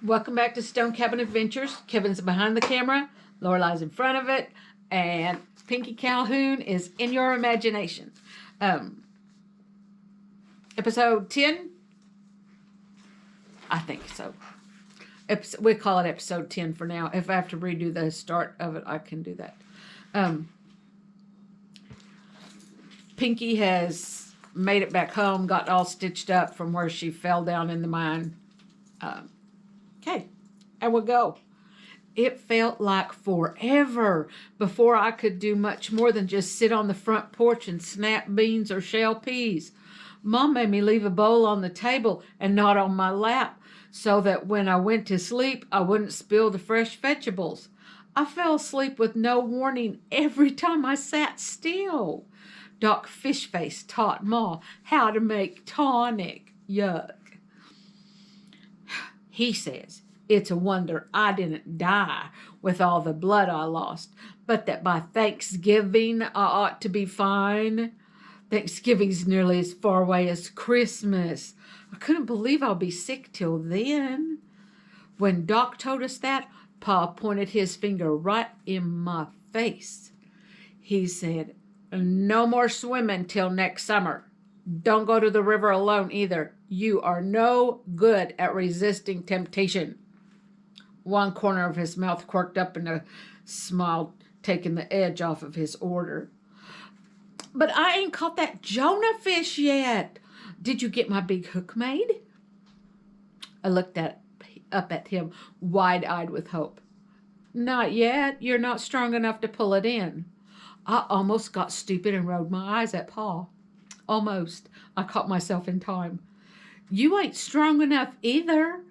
Welcome back to Stone Cabin Adventures. Kevin's behind the camera, Lorelai's in front of it, and Pinky Calhoun is in your imagination. Episode 10? I think so. We call it episode 10 for now. If I have to redo the start of it, I can do that. Pinky has made it back home, got all stitched up from where she fell down in the mine. Okay, and we'll go. It felt like forever before I could do much more than just sit on the front porch and snap beans or shell peas. Mom made me leave a bowl on the table and not on my lap so that when I went to sleep, I wouldn't spill the fresh vegetables. I fell asleep with no warning every time I sat still. Doc Fishface taught Ma how to make tonic. Yuck. He says, it's a wonder I didn't die with all the blood I lost, but that by Thanksgiving I ought to be fine. Thanksgiving's nearly as far away as Christmas. I couldn't believe I'll be sick till then. When Doc told us that, Pa pointed his finger right in my face. He said, no more swimming till next summer. Don't go to the river alone either. You are no good at resisting temptation. One corner of his mouth quirked up in a smile, taking the edge off of his order. But I ain't caught that Jonah fish yet. Did you get my big hook made? I looked up at him, wide-eyed with hope. Not yet. You're not strong enough to pull it in. I almost got stupid and rolled my eyes at Pa. Almost. I caught myself in time. You ain't strong enough either.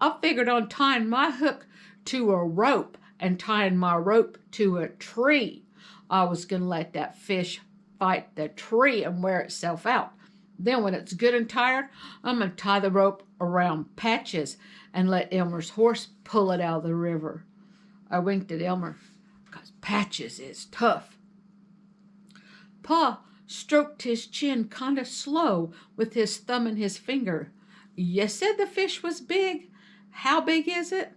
I figured on tying my hook to a rope and tying my rope to a tree. I was going to let that fish fight the tree and wear itself out. Then when it's good and tired, I'm going to tie the rope around Patches and let Elmer's horse pull it out of the river. I winked at Elmer because Patches is tough. Pa stroked his chin kind of slow with his thumb and his finger. You said the fish was big. How big is it?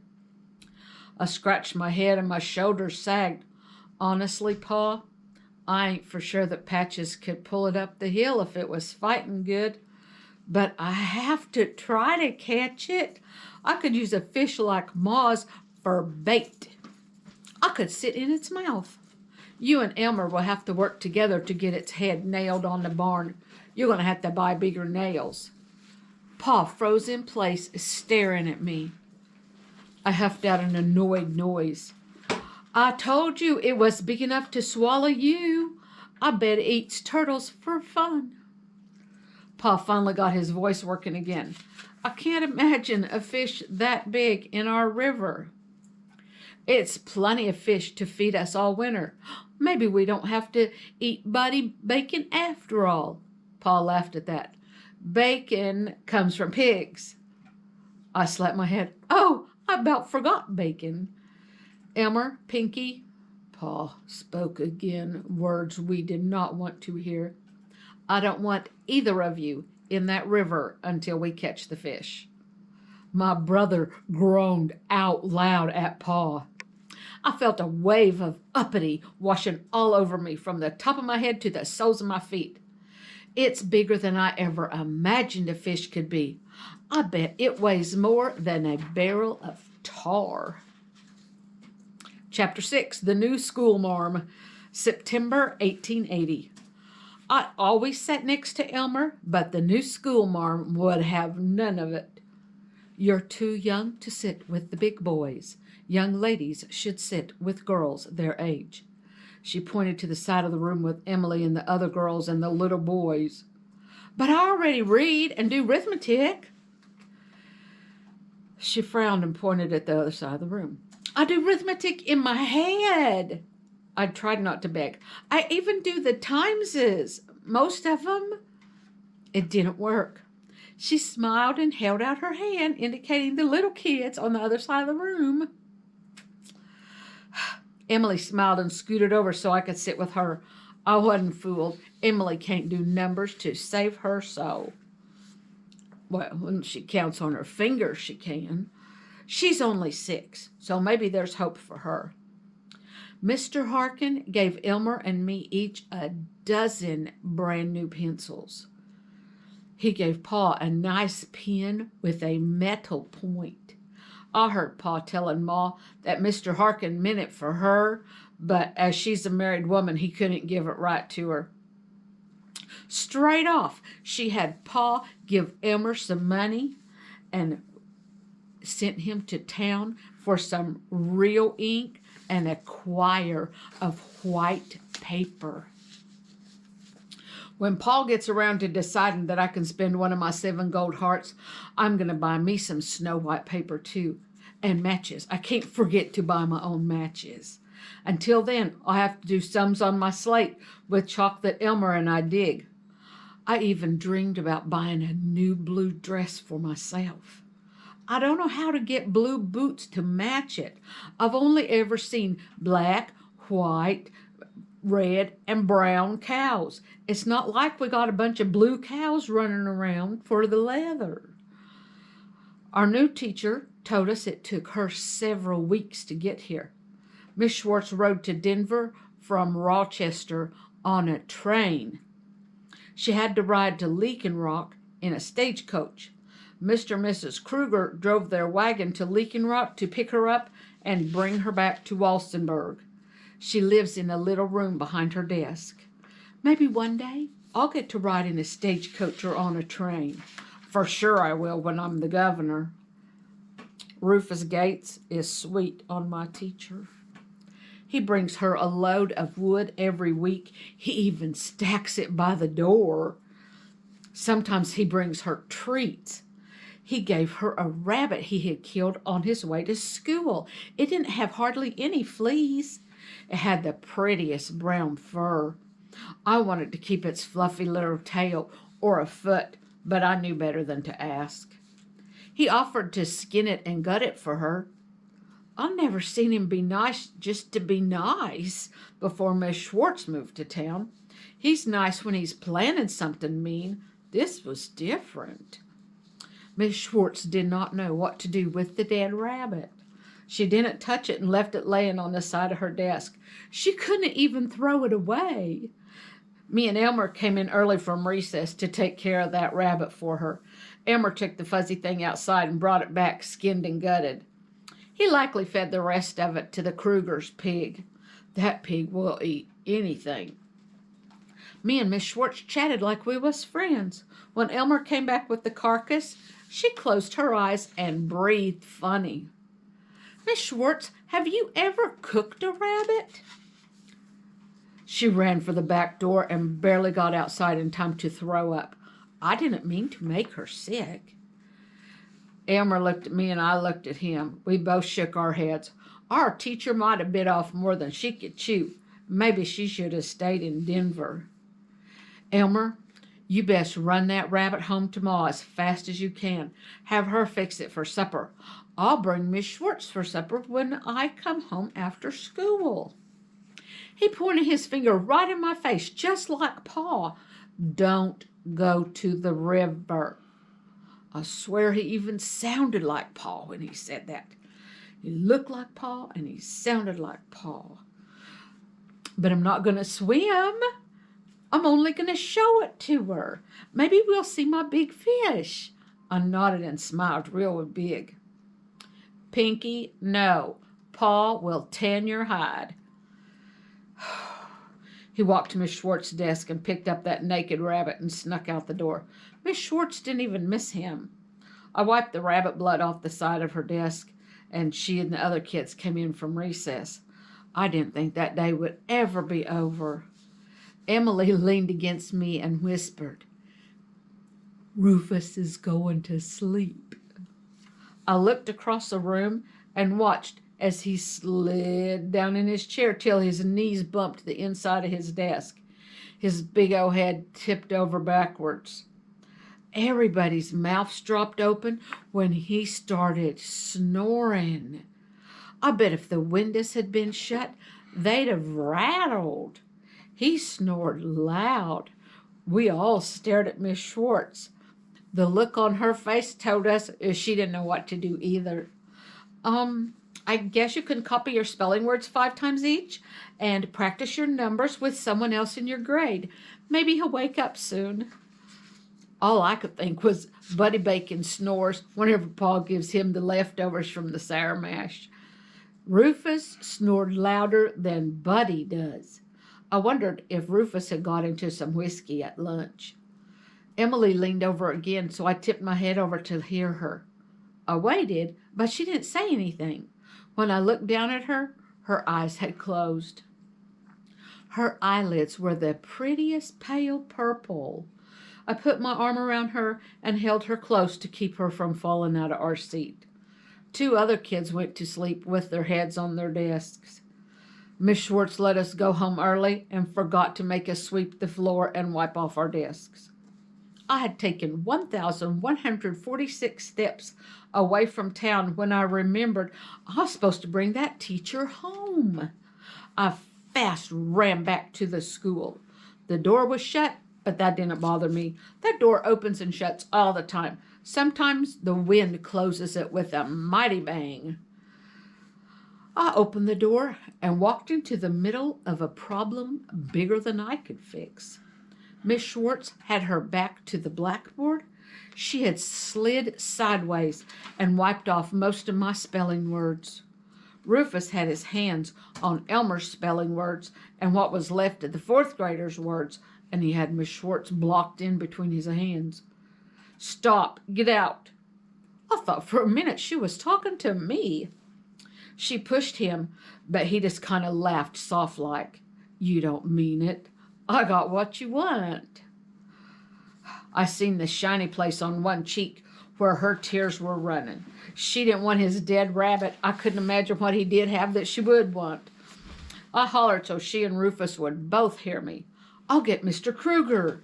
I scratched my head and my shoulders sagged. Honestly, Pa, I ain't for sure that Patches could pull it up the hill if it was fighting good. But I have to try to catch it. I could use a fish like Ma's for bait. I could sit in its mouth. You and Elmer will have to work together to get its head nailed on the barn. You're going to have to buy bigger nails. Pa froze in place, staring at me. I huffed out an annoyed noise. I told you it was big enough to swallow you. I bet it eats turtles for fun. Pa finally got his voice working again. I can't imagine a fish that big in our river. It's plenty of fish to feed us all winter. Maybe we don't have to eat Buddy bacon after all. Pa laughed at that. Bacon comes from pigs. I slapped my head. Oh, I about forgot bacon. Elmer, Pinky, Pa spoke again, words we did not want to hear. I don't want either of you in that river until we catch the fish. My brother groaned out loud at Pa. I felt a wave of uppity washing all over me from the top of my head to the soles of my feet. It's bigger than I ever imagined a fish could be. I bet it weighs more than a barrel of tar. Chapter 6, The New Schoolmarm, September 1880. I always sat next to Elmer, but the new schoolmarm would have none of it. You're too young to sit with the big boys. Young ladies should sit with girls their age. She pointed to the side of the room with Emily and the other girls and the little boys. But I already read and do arithmetic. She frowned and pointed at the other side of the room. I do arithmetic in my head. I tried not to beg. I even do the timeses, most of them. It didn't work. She smiled and held out her hand, indicating the little kids on the other side of the room. Emily smiled and scooted over so I could sit with her. I wasn't fooled. Emily can't do numbers to save her soul. Well, when she counts on her fingers, she can. She's only 6, so maybe there's hope for her. Mr. Harkin gave Elmer and me each a dozen brand new pencils. He gave Pa a nice pen with a metal point. I heard Pa telling Ma that Mr. Harkin meant it for her, but as she's a married woman, he couldn't give it right to her. Straight off, she had Pa give Elmer some money and sent him to town for some real ink and a quire of white paper. When Paul gets around to deciding that I can spend one of my 7 gold hearts, I'm going to buy me some snow white paper too. And matches. I can't forget to buy my own matches. Until then, I'll have to do sums on my slate with chalk that Elmer and I dig. I even dreamed about buying a new blue dress for myself. I don't know how to get blue boots to match it. I've only ever seen black, white, red, and brown cows. It's not like we got a bunch of blue cows running around for the leather. Our new teacher told us it took her several weeks to get here. Miss Schwartz rode to Denver from Rochester on a train. She had to ride to Leakin Rock in a stagecoach. Mr. and Mrs. Kruger drove their wagon to Leakin Rock to pick her up and bring her back to Walsenburg. She lives in a little room behind her desk. Maybe one day I'll get to ride in a stagecoach or on a train. For sure I will when I'm the governor. Rufus Gates is sweet on my teacher. He brings her a load of wood every week. He even stacks it by the door. Sometimes he brings her treats. He gave her a rabbit he had killed on his way to school. It didn't have hardly any fleas. It had the prettiest brown fur. I wanted to keep its fluffy little tail or a foot, but I knew better than to ask. He offered to skin it and gut it for her. I never seen him be nice just to be nice before Miss Schwartz moved to town. He's nice when he's planning something mean. This was different. Miss Schwartz did not know what to do with the dead rabbit. She didn't touch it and left it laying on the side of her desk. She couldn't even throw it away. Me and Elmer came in early from recess to take care of that rabbit for her. Elmer took the fuzzy thing outside and brought it back skinned and gutted. He likely fed the rest of it to the Kruger's pig. That pig will eat anything. Me and Miss Schwartz chatted like we was friends. When Elmer came back with the carcass, she closed her eyes and breathed funny. Miss Schwartz, have you ever cooked a rabbit? She ran for the back door and barely got outside in time to throw up. I didn't mean to make her sick. Elmer looked at me and I looked at him. We both shook our heads. Our teacher might have bit off more than she could chew. Maybe she should have stayed in Denver. Elmer, you best run that rabbit home to Ma as fast as you can. Have her fix it for supper. I'll bring Miss Schwartz for supper when I come home after school. He pointed his finger right in my face, just like Pa. Don't go to the river. I swear he even sounded like Pa when he said that. He looked like Pa and he sounded like Pa. But I'm not going to swim. I'm only going to show it to her. Maybe we'll see my big fish. I nodded and smiled real big. Pinky, no. Pa will tan your hide. He walked to Miss Schwartz's desk and picked up that naked rabbit and snuck out the door. Miss Schwartz didn't even miss him. I wiped the rabbit blood off the side of her desk, and she and the other kids came in from recess. I didn't think that day would ever be over. Emily leaned against me and whispered, Rufus is going to sleep. I looked across the room and watched as he slid down in his chair till his knees bumped the inside of his desk. His big old head tipped over backwards. Everybody's mouths dropped open when he started snoring. I bet if the windows had been shut, they'd have rattled. He snored loud. We all stared at Miss Schwartz. The look on her face told us she didn't know what to do either. I guess you can copy your spelling words 5 times each and practice your numbers with someone else in your grade. Maybe he'll wake up soon. All I could think was Buddy Bacon snores whenever Pa gives him the leftovers from the sour mash. Rufus snored louder than Buddy does. I wondered if Rufus had got into some whiskey at lunch. Emily leaned over again, so I tipped my head over to hear her. I waited, but she didn't say anything. When I looked down at her, her eyes had closed. Her eyelids were the prettiest pale purple. I put my arm around her and held her close to keep her from falling out of our seat. 2 other kids went to sleep with their heads on their desks. Miss Schwartz let us go home early and forgot to make us sweep the floor and wipe off our desks. I had taken 1,146 steps away from town when I remembered I was supposed to bring that teacher home. I fast ran back to the school. The door was shut, but that didn't bother me. That door opens and shuts all the time. Sometimes the wind closes it with a mighty bang. I opened the door and walked into the middle of a problem bigger than I could fix. Miss Schwartz had her back to the blackboard. She had slid sideways and wiped off most of my spelling words. Rufus had his hands on Elmer's spelling words and what was left of the 4th graders' words, and he had Miss Schwartz blocked in between his hands. "Stop, get out." I thought for a minute she was talking to me. She pushed him, but he just kind of laughed soft-like. "You don't mean it. I got what you want." I seen the shiny place on one cheek where her tears were running. She didn't want his dead rabbit. I couldn't imagine what he did have that she would want. I hollered so she and Rufus would both hear me. "I'll get Mr. Kruger."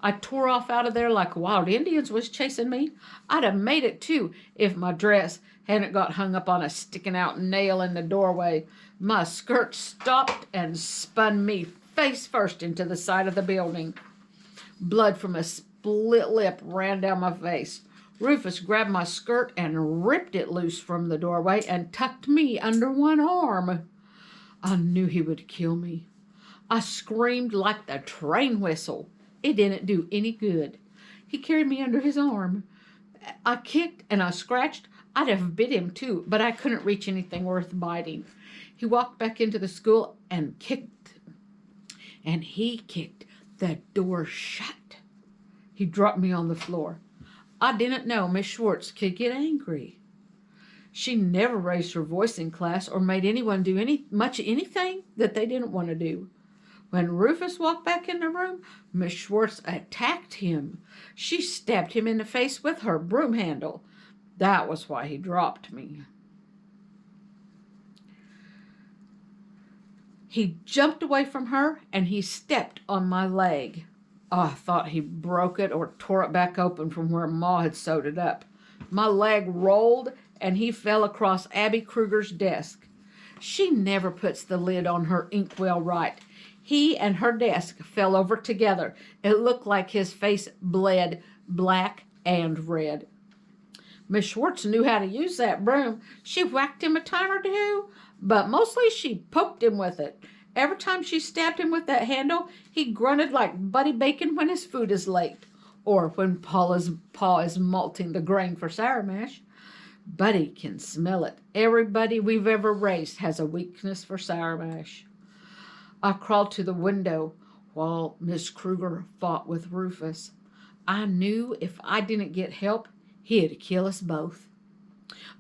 I tore off out of there like wild Indians was chasing me. I'd have made it too if my dress hadn't got hung up on a sticking out nail in the doorway. My skirt stopped and spun me face first into the side of the building. Blood from a split lip ran down my face. Rufus grabbed my skirt and ripped it loose from the doorway and tucked me under one arm. I knew he would kill me. I screamed like the train whistle. It didn't do any good. He carried me under his arm. I kicked and I scratched. I'd have bit him too, but I couldn't reach anything worth biting. He walked back into the school and he kicked the door shut. He dropped me on the floor. I didn't know Miss Schwartz could get angry. She never raised her voice in class or made anyone do anything that they didn't want to do. When Rufus walked back in the room, Miss Schwartz attacked him. She stabbed him in the face with her broom handle. That was why he dropped me. He jumped away from her and he stepped on my leg. Oh, I thought he broke it or tore it back open from where Ma had sewed it up. My leg rolled and he fell across Abby Kruger's desk. She never puts the lid on her inkwell right. He and her desk fell over together. It looked like his face bled black and red. Miss Schwartz knew how to use that broom. She whacked him a time or two, but mostly she poked him with it. Every time she stabbed him with that handle, he grunted like Buddy Bacon when his food is late, or when Pa is malting the grain for sour mash. Buddy can smell it. Everybody we've ever raised has a weakness for sour mash. I crawled to the window while Miss Kruger fought with Rufus. I knew if I didn't get help, he'd kill us both.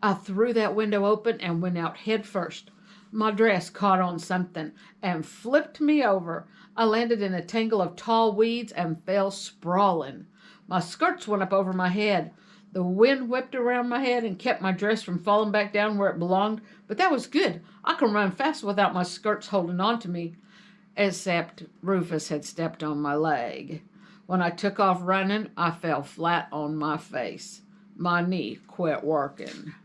I threw that window open and went out head first. My dress caught on something and flipped me over. I landed in a tangle of tall weeds and fell sprawling. My skirts went up over my head. The wind whipped around my head and kept my dress from falling back down where it belonged, but that was good. I can run fast without my skirts holding on to me. Except Rufus had stepped on my leg. When I took off running, I fell flat on my face. My knee quit working.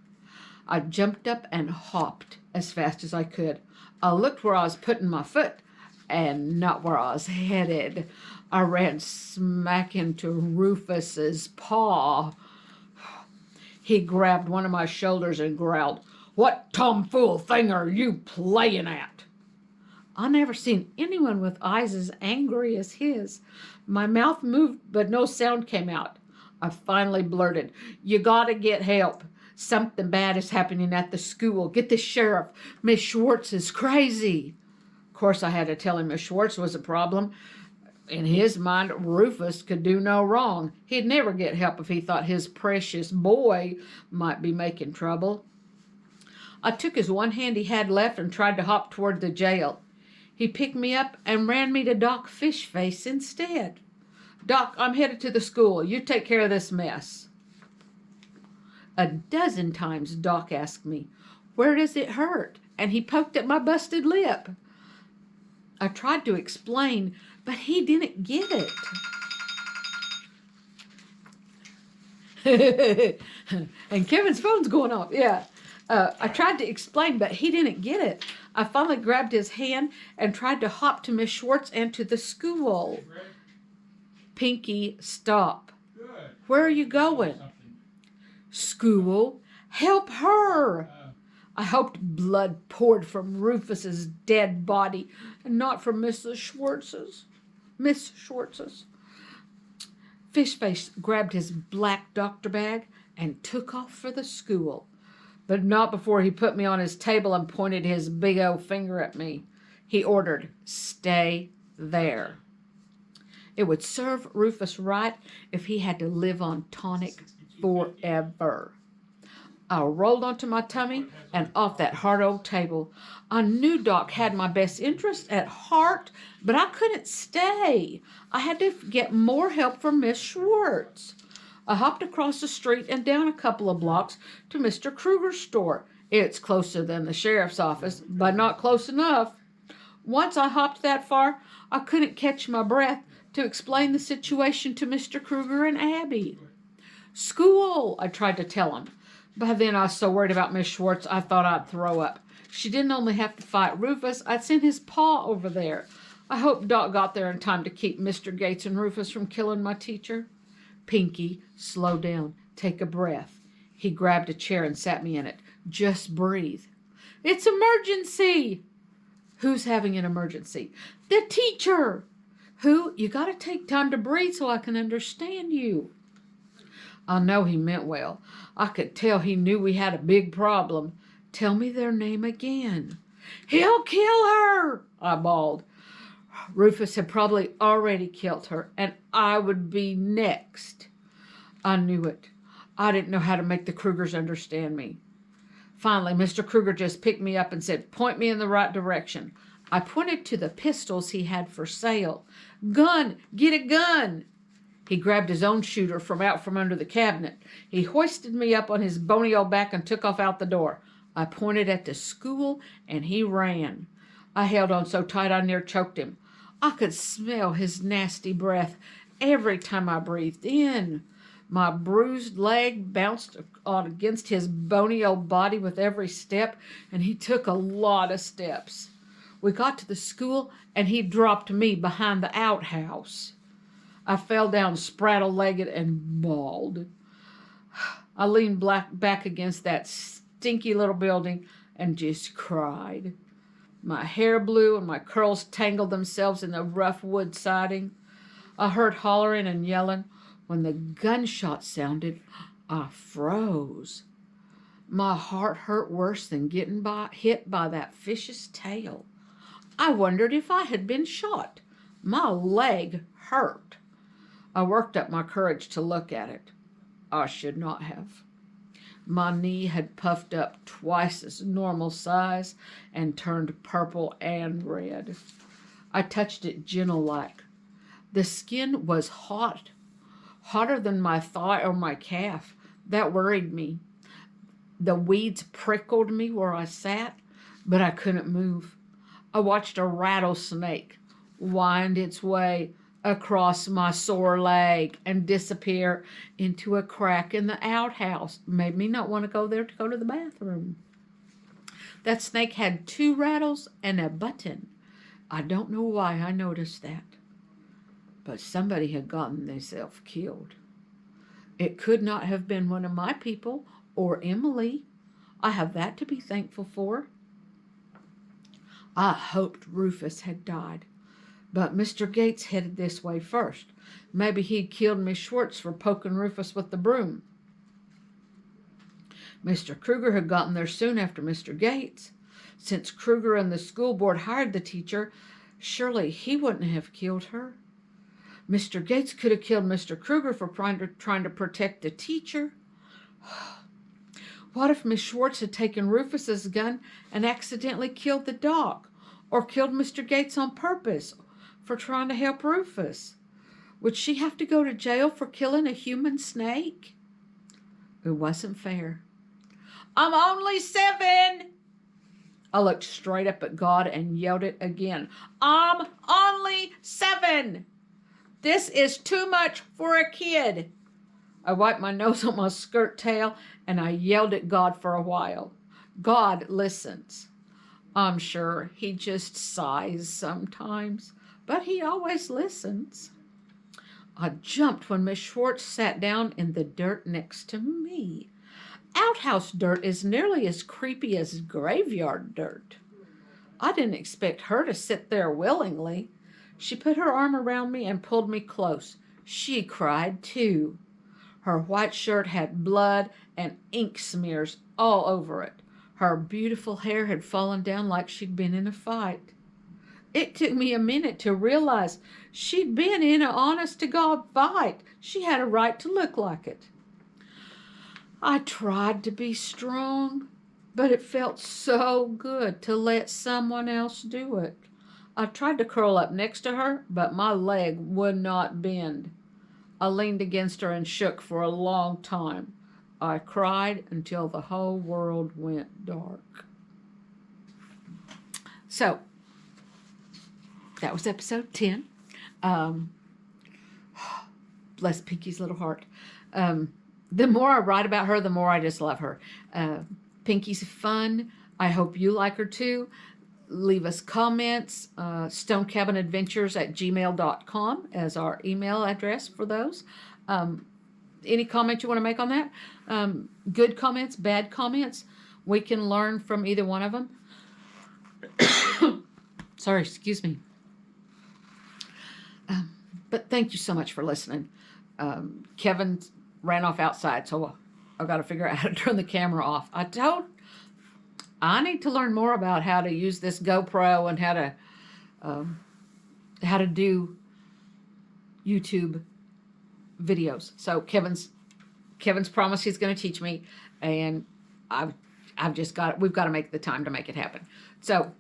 I jumped up and hopped as fast as I could. I looked where I was putting my foot and not where I was headed. I ran smack into Rufus's paw. He grabbed one of my shoulders and growled, What tomfool thing are you playing at? I never seen anyone with eyes as angry as his. My mouth moved, but no sound came out. I finally blurted, "You gotta get help. Something bad is happening at the school. Get the sheriff. Miss Schwartz is crazy." Of course, I had to tell him Miss Schwartz was a problem. In his mind, Rufus could do no wrong. He'd never get help if he thought his precious boy might be making trouble. I took his one hand he had left and tried to hop toward the jail. He picked me up and ran me to Doc Fishface instead. "Doc, I'm headed to the school. You take care of this mess." A dozen times Doc asked me, "Where does it hurt?" And he poked at my busted lip. I tried to explain, but he didn't get it. And Kevin's phone's going off. Yeah. I tried to explain, but he didn't get it. I finally grabbed his hand and tried to hop to Miss Schwartz and to the school. "Pinky, stop." Good. "Where are you going?" "School. Help her." I hoped blood poured from Rufus's dead body and not from Miss Schwartz's. Fishface grabbed his black doctor bag and took off for the school, but not before he put me on his table and pointed his big old finger at me. He ordered, "Stay there." It would serve Rufus right if he had to live on tonic forever. I rolled onto my tummy and off that hard old table. I knew Doc had my best interest at heart, but I couldn't stay. I had to get more help from Miss Schwartz. I hopped across the street and down a couple of blocks to Mr. Kruger's store. It's closer than the sheriff's office, but not close enough. Once I hopped that far, I couldn't catch my breath to explain the situation to Mr. Kruger and Abby. "School," I tried to tell him. By then I was so worried about Miss Schwartz I thought I'd throw up. She didn't only have to fight Rufus, I'd send his paw over there. I hope Doc got there in time to keep Mr. Gates and Rufus from killing my teacher. "Pinky, slow down. Take a breath." He grabbed a chair and sat me in it. "Just breathe." "It's emergency." "Who's having an emergency?" "The teacher." "Who? You gotta take time to breathe so I can understand you." I know he meant well. I could tell he knew we had a big problem. "Tell me their name again." "He'll kill her," I bawled. Rufus had probably already killed her, and I would be next. I knew it. I didn't know how to make the Krugers understand me. Finally, Mr. Kruger just picked me up and said, "Point me in the right direction." I pointed to the pistols he had for sale. "Gun! Get a gun!" He grabbed his own shooter from under the cabinet. He hoisted me up on his bony old back and took off out the door. I pointed at the school, and he ran. I held on so tight I near choked him. I could smell his nasty breath every time I breathed in. My bruised leg bounced on against his bony old body with every step, and he took a lot of steps. We got to the school, and he dropped me behind the outhouse. I fell down spraddle-legged and bawled. I leaned back against that stinky little building and just cried. My hair blew and my curls tangled themselves in the rough wood siding. I heard hollering and yelling. When the gunshot sounded, I froze. My heart hurt worse than getting hit by that fish's tail. I wondered if I had been shot. My leg hurt. I worked up my courage to look at it. I should not have. My knee had puffed up twice its normal size and turned purple and red. I touched it gentle-like. The skin was hot, hotter than my thigh or my calf. That worried me. The weeds prickled me where I sat, but I couldn't move. I watched a rattlesnake wind its way across my sore leg and disappear into a crack in the outhouse. Made me not want to go there to go to the bathroom. That snake had 2 rattles and a button. I don't know why I noticed that, but somebody had gotten themselves killed. It could not have been one of my people or Emily. I have that to be thankful for. I hoped Rufus had died, but Mr. Gates headed this way first. Maybe he'd killed Miss Schwartz for poking Rufus with the broom. Mr. Kruger had gotten there soon after Mr. Gates. Since Kruger and the school board hired the teacher, surely he wouldn't have killed her. Mr. Gates could have killed Mr. Kruger for trying to protect the teacher. What if Miss Schwartz had taken Rufus's gun and accidentally killed the dog, or killed Mr. Gates on purpose for trying to help Rufus? Would she have to go to jail for killing a human snake? It wasn't fair. I'm only 7. I looked straight up at God and yelled it again. I'm only 7. This is too much for a kid. I wiped my nose on my skirt tail and I yelled at God for a while. God listens. I'm sure he just sighs sometimes, but he always listens. I jumped when Miss Schwartz sat down in the dirt next to me. Outhouse dirt is nearly as creepy as graveyard dirt. I didn't expect her to sit there willingly. She put her arm around me and pulled me close. She cried too. Her white shirt had blood and ink smears all over it. Her beautiful hair had fallen down like she'd been in a fight. It took me a minute to realize she'd been in an honest-to-God fight. She had a right to look like it. I tried to be strong, but it felt so good to let someone else do it. I tried to curl up next to her, but my leg would not bend. I leaned against her and shook for a long time. I cried until the whole world went dark. So, that was episode 10. Bless Pinky's little heart. The more I write about her, the more I just love her. Pinky's fun. I hope you like her too. Leave us comments. StoneCabinAdventures@gmail.com as our email address for those. Any comment you want to make on that? Good comments, bad comments. We can learn from either one of them. Sorry, excuse me. But thank you so much for listening. Kevin ran off outside, so I've got to figure out how to turn the camera off. I need to learn more about how to use this GoPro and how to do YouTube videos. So Kevin's promised he's going to teach me, and we've got to make the time to make it happen. So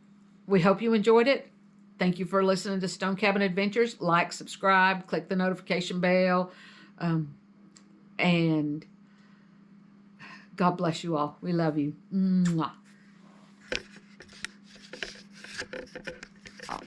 we hope you enjoyed it. Thank you for listening to Stone Cabin Adventures. Like, subscribe, click the notification bell, and God bless you all. We love you. Mwah.